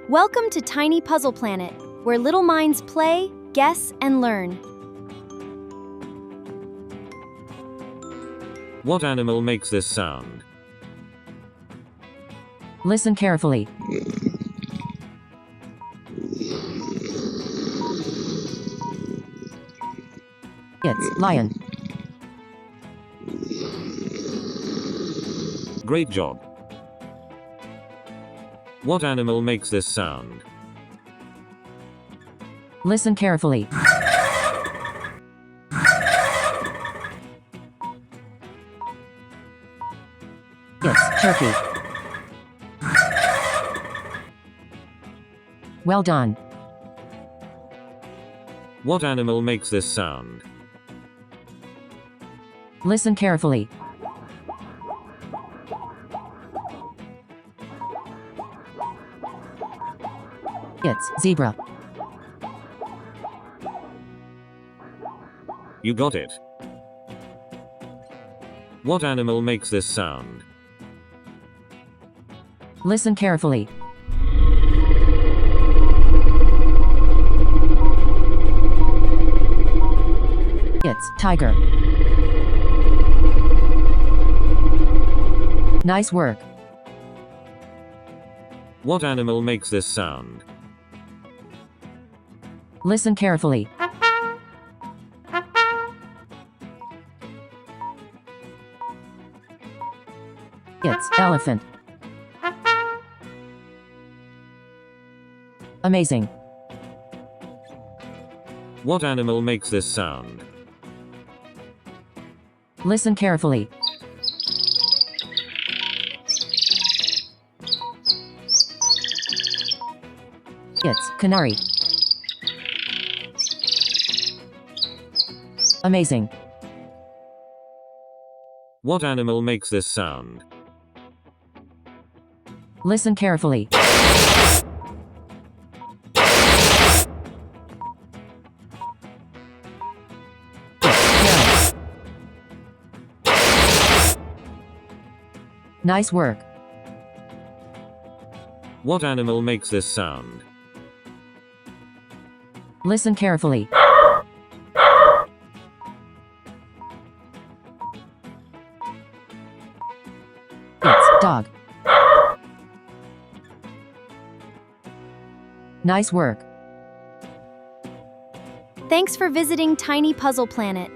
Welcome to Tiny Puzzle Planet, where little minds play, guess, and learn. What animal makes this sound? Listen carefully. It's lion. Great job. What animal makes this sound? Listen carefully. It's turkey. Well done. What animal makes this sound? Listen carefully. It's zebra. You got it. What animal makes this sound? Listen carefully. It's tiger. Nice work. What animal makes this sound? Listen carefully. It's elephant. Amazing. What animal makes this sound? Listen carefully. It's canary. Amazing. What animal makes this sound? Listen carefully. Nice work. What animal makes this sound? Listen carefully. It's dog. Nice work. Thanks for visiting Tiny Puzzle Planet.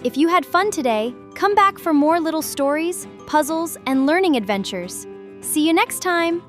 If you had fun today, come back for more little stories, puzzles, and learning adventures. See you next time!